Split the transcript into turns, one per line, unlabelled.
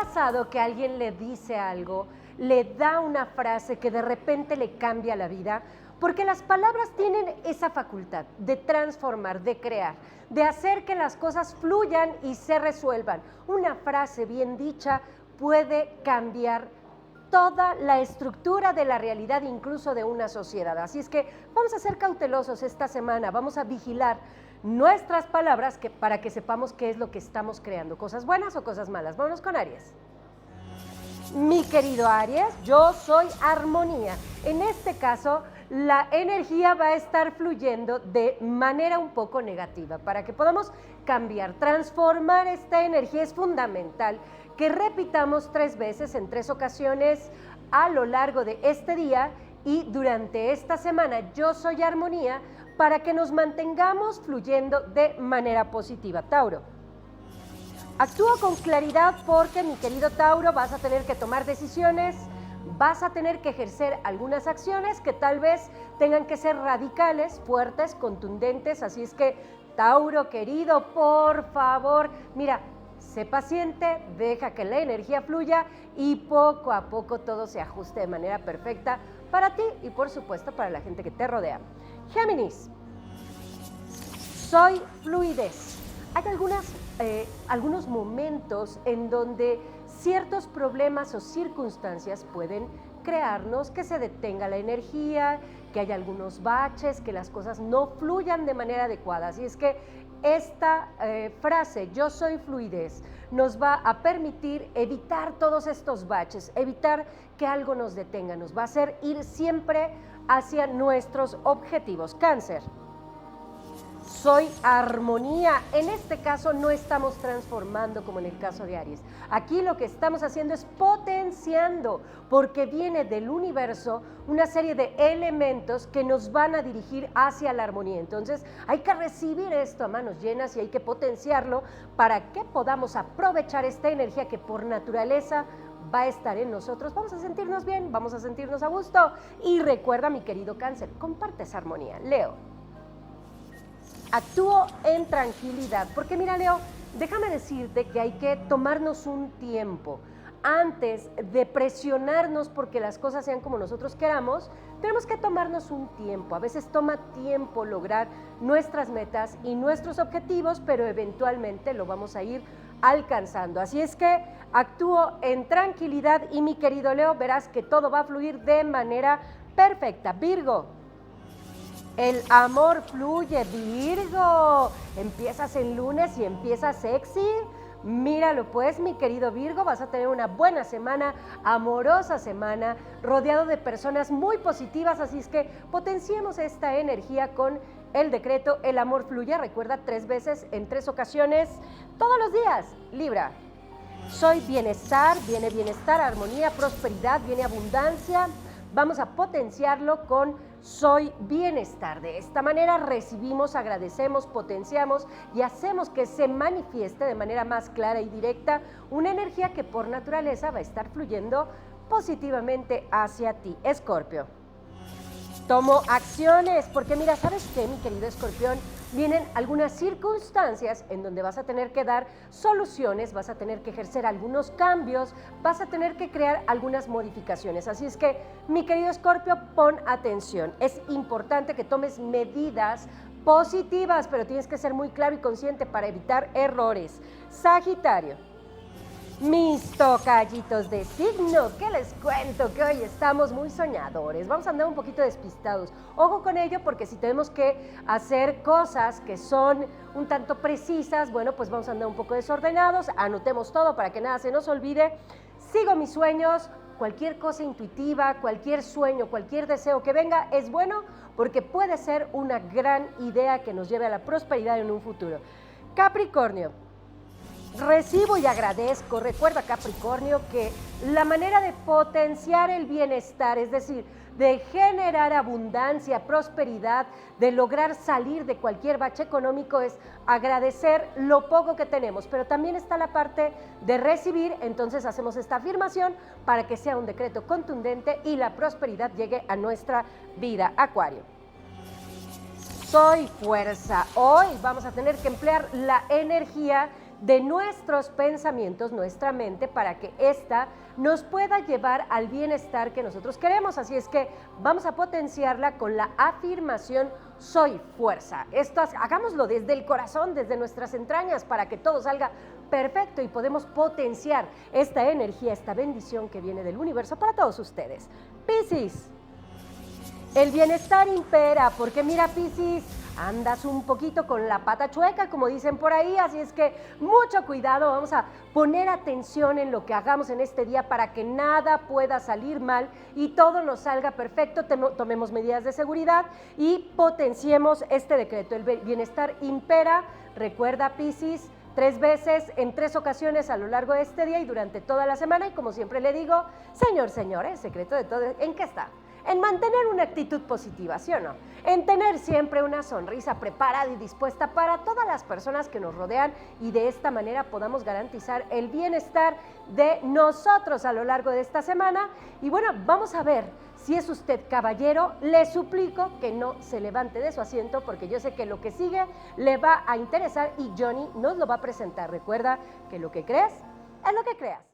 pasado que alguien le dice algo, le da una frase que de repente le cambia la vida? Porque las palabras tienen esa facultad de transformar, de crear, de hacer que las cosas fluyan y se resuelvan. Una frase bien dicha puede cambiar toda la estructura de la realidad, incluso de una sociedad. Así es que vamos a ser cautelosos esta semana, vamos a vigilar nuestras palabras para que sepamos qué es lo que estamos creando, cosas buenas o cosas malas. Vámonos con Aries. Mi querido Aries, yo soy armonía. En este caso, la energía va a estar fluyendo de manera un poco negativa. Para que podamos cambiar, transformar esta energía es fundamental que repitamos 3 veces en 3 ocasiones a lo largo de este día y durante esta semana. Yo soy armonía para que nos mantengamos fluyendo de manera positiva. Tauro. Actúa con claridad porque, mi querido Tauro, vas a tener que tomar decisiones, vas a tener que ejercer algunas acciones que tal vez tengan que ser radicales, fuertes, contundentes. Así es que, Tauro querido, por favor, mira, sé paciente, deja que la energía fluya y poco a poco todo se ajuste de manera perfecta para ti y, por supuesto, para la gente que te rodea. Géminis, soy fluidez. Hay algunos momentos en donde ciertos problemas o circunstancias pueden crearnos que se detenga la energía, que haya algunos baches, que las cosas no fluyan de manera adecuada. Así es que esta frase, yo soy fluidez, nos va a permitir evitar todos estos baches, evitar que algo nos detenga, nos va a hacer ir siempre hacia nuestros objetivos. Cáncer. Soy armonía. En este caso no estamos transformando como en el caso de Aries. Aquí lo que estamos haciendo es potenciando, porque viene del universo una serie de elementos que nos van a dirigir hacia la armonía. Entonces hay que recibir esto a manos llenas y hay que potenciarlo para que podamos aprovechar esta energía que por naturaleza va a estar en nosotros. Vamos a sentirnos bien, vamos a sentirnos a gusto. Y recuerda, mi querido Cáncer, comparte esa armonía. Leo. Actúo en tranquilidad, porque mira, Leo, déjame decirte que hay que tomarnos un tiempo. Antes de presionarnos porque las cosas sean como nosotros queramos, tenemos que tomarnos un tiempo. A veces toma tiempo lograr nuestras metas y nuestros objetivos, pero eventualmente lo vamos a ir alcanzando. Así es que actúo en tranquilidad y, mi querido Leo, verás que todo va a fluir de manera perfecta. Virgo. El amor fluye, Virgo. Empiezas el lunes y empiezas sexy. Míralo pues, mi querido Virgo, vas a tener una buena semana, amorosa semana, rodeado de personas muy positivas, así es que potenciemos esta energía con el decreto El amor fluye. Recuerda 3 veces en 3 ocasiones, todos los días. Libra. Soy bienestar, viene bienestar, armonía, prosperidad, viene abundancia. Vamos a potenciarlo con soy bienestar. De esta manera recibimos, agradecemos, potenciamos y hacemos que se manifieste de manera más clara y directa una energía que por naturaleza va a estar fluyendo positivamente hacia ti. Escorpio. Tomo acciones, porque mira, ¿sabes qué, mi querido Escorpión? Vienen algunas circunstancias en donde vas a tener que dar soluciones, vas a tener que ejercer algunos cambios, vas a tener que crear algunas modificaciones. Así es que, mi querido Escorpio, pon atención. Es importante que tomes medidas positivas, pero tienes que ser muy claro y consciente para evitar errores. Sagitario. Mis tocallitos de signo, ¿qué les cuento? Que hoy estamos muy soñadores, vamos a andar un poquito despistados. Ojo con ello, porque si tenemos que hacer cosas que son un tanto precisas, bueno, pues vamos a andar un poco desordenados. Anotemos todo para que nada se nos olvide. Sigo mis sueños, cualquier cosa intuitiva, cualquier sueño, cualquier deseo que venga es bueno, porque puede ser una gran idea que nos lleve a la prosperidad en un futuro. Capricornio. Recibo y agradezco. Recuerda, Capricornio, que la manera de potenciar el bienestar, es decir, de generar abundancia, prosperidad, de lograr salir de cualquier bache económico, es agradecer lo poco que tenemos, pero también está la parte de recibir. Entonces hacemos esta afirmación para que sea un decreto contundente y la prosperidad llegue a nuestra vida. Acuario. Soy fuerza. Hoy vamos a tener que emplear la energía de nuestros pensamientos, nuestra mente, para que ésta nos pueda llevar al bienestar que nosotros queremos. Así es que vamos a potenciarla con la afirmación soy fuerza. Esto hagámoslo desde el corazón, desde nuestras entrañas, para que todo salga perfecto y podemos potenciar esta energía, esta bendición que viene del universo para todos ustedes. Piscis, el bienestar impera, porque mira, Piscis, andas un poquito con la pata chueca, como dicen por ahí, así es que mucho cuidado, vamos a poner atención en lo que hagamos en este día para que nada pueda salir mal y todo nos salga perfecto. Tomemos medidas de seguridad y potenciemos este decreto. El bienestar impera. Recuerda, Piscis, 3 veces en 3 ocasiones a lo largo de este día y durante toda la semana, y como siempre le digo, señor, el secreto de todo, ¿en qué está? En mantener una actitud positiva, ¿sí o no? En tener siempre una sonrisa preparada y dispuesta para todas las personas que nos rodean, y de esta manera podamos garantizar el bienestar de nosotros a lo largo de esta semana. Y bueno, vamos a ver si es usted caballero. Le suplico que no se levante de su asiento porque yo sé que lo que sigue le va a interesar y Johnny nos lo va a presentar. Recuerda que lo que crees es lo que creas.